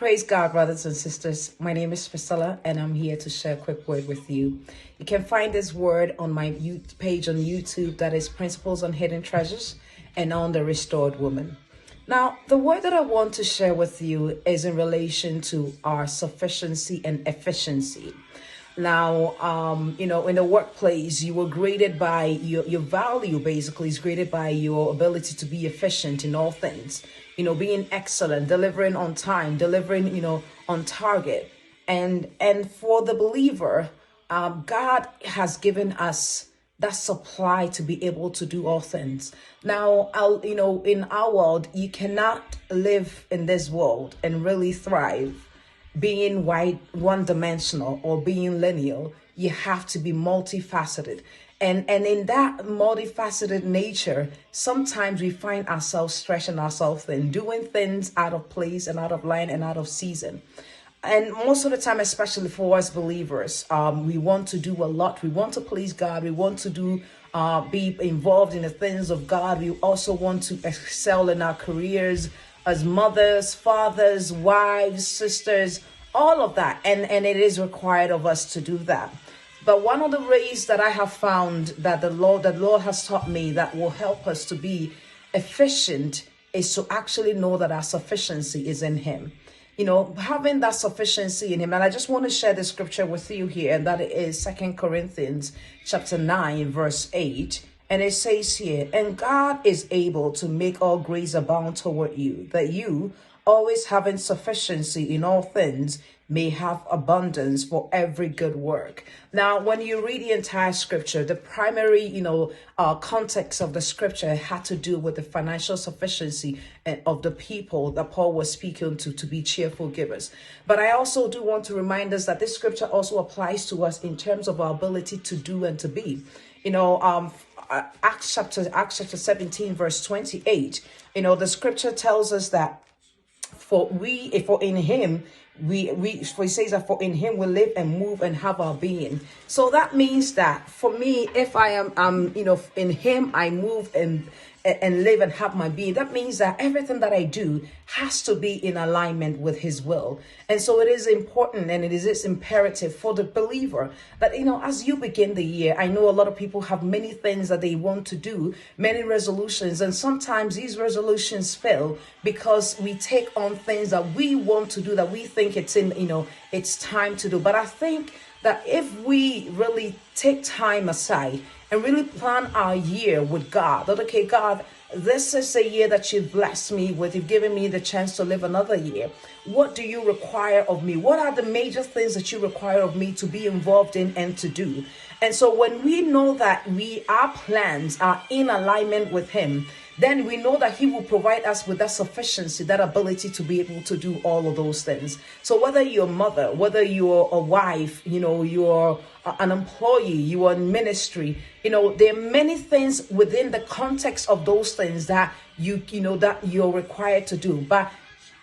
Praise God, brothers and sisters. My name is Priscilla, and I'm here to share a quick word with you. You can find this word on my page on YouTube, that is Principles on Hidden Treasures, and on the Restored Woman. Now, the word that I want to share with you is in relation to our sufficiency and efficiency. Now, in the workplace, you were graded by your value, basically, is graded by your ability to be efficient in all things, being excellent, delivering on time, delivering, on target. And for the believer, God has given us that supply to be able to do all things. Now, in our world, you cannot live in this world and really thrive being one-dimensional or being linear. You have to be multifaceted. And in that multifaceted nature, sometimes we find ourselves stretching ourselves thin, doing things out of place and out of line and out of season. And most of the time, especially for us believers, we want to do a lot. We want to please God. We want to be involved in the things of God. We also want to excel in our careers as mothers, fathers, wives, sisters, all of that. And it is required of us to do that. But one of the ways that I have found that the Lord has taught me that will help us to be efficient is to actually know that our sufficiency is in Him. Having that sufficiency in Him. And I just want to share the scripture with you here, and that is 2 Corinthians chapter 9, verse 8. And it says here, and God is able to make all grace abound toward you, that you, always having sufficiency in all things, may have abundance for every good work. Now, when you read the entire scripture, the primary, context of the scripture had to do with the financial sufficiency of the people that Paul was speaking to be cheerful givers. But I also do want to remind us that this scripture also applies to us in terms of our ability to do and to be. Acts chapter 17, verse 28, the scripture tells us that for in Him, for it says that for in Him we live and move and have our being. So that means that for me, if I am, in Him, I move and live and have my being. That means that everything that I do has to be in alignment with His will. And so it is important, and it is imperative for the believer that, as you begin the year, I know a lot of people have many things that they want to do, many resolutions, and sometimes these resolutions fail because we take on things that we want to do, that we think it's time to do. But I think that if we really take time aside and really plan our year with God, that, okay, God, this is a year that you've blessed me with. You've given me the chance to live another year. What do you require of me? What are the major things that you require of me to be involved in and to do? And so when we know that our plans are in alignment with Him, then we know that He will provide us with that sufficiency, that ability to be able to do all of those things. So whether you're a mother, whether you're a wife, you're an employee, you are in ministry, there are many things within the context of those things that that you're required to do. But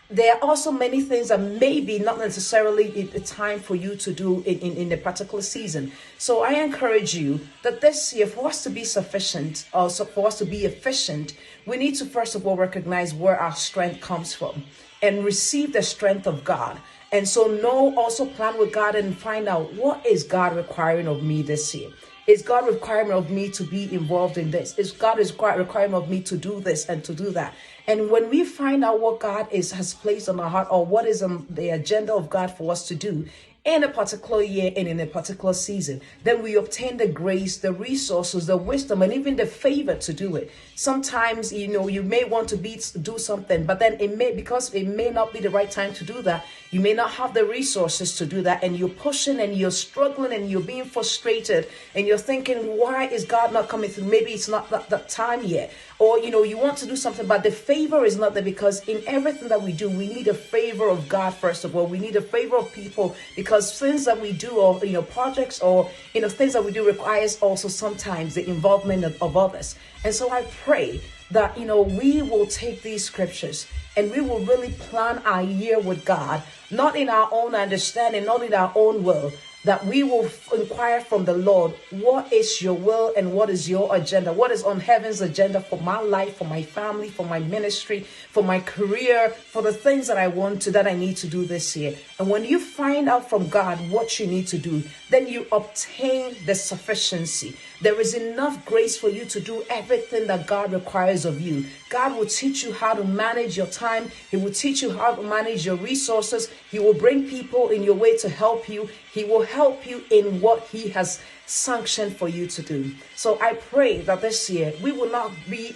there are also many things that maybe not necessarily a time for you to do in a particular season. So I encourage you that this year, for us to be sufficient, also for us to be efficient, we need to first of all recognize where our strength comes from and receive the strength of God. And so also plan with God and find out, what is God requiring of me this year? Is God requiring of me to be involved in this? Is God requiring of me to do this and to do that? And when we find out what God has placed on our heart, or what is the agenda of God for us to do in a particular year and in a particular season, then we obtain the grace, the resources, the wisdom, and even the favor to do it. Sometimes, you may want to do something, but then because it may not be the right time to do that, you may not have the resources to do that, and you're pushing and you're struggling and you're being frustrated and you're thinking, why is God not coming through? Maybe it's not that time yet. Or, you want to do something, but the favor is not there, because in everything that we do, we need a favor of God, first of all. We need a favor of people, because things that we do, or, projects, or, things that we do requires also sometimes the involvement of others. And so I pray that, we will take these scriptures and we will really plan our year with God, not in our own understanding, not in our own will, that we will inquire from the Lord, what is your will and what is your agenda? What is on heaven's agenda for my life, for my family, for my ministry, for my career, for the things that I need to do this year. And when you find out from God what you need to do, then you obtain the sufficiency. There is enough grace for you to do everything that God requires of you. God will teach you how to manage your time. He will teach you how to manage your resources. He will bring people in your way to help you. He will help you in what He has sanctioned for you to do. So I pray that this year we will not be,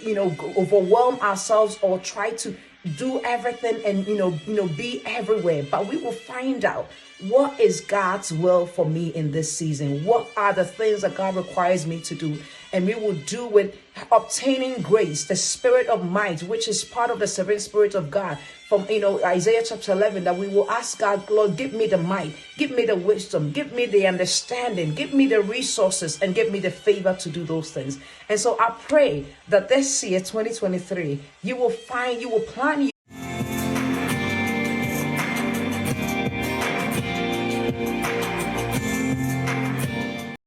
overwhelm ourselves or try to do everything and be everywhere, but we will find out what is God's will for me in this season. What are the things that God requires me to do? And we will do with obtaining grace, the spirit of might, which is part of the seven spirit of God. From Isaiah chapter 11, that we will ask God, Lord, give me the might, give me the wisdom, give me the understanding, give me the resources, and give me the favor to do those things. And so I pray that this year, 2023, you will plan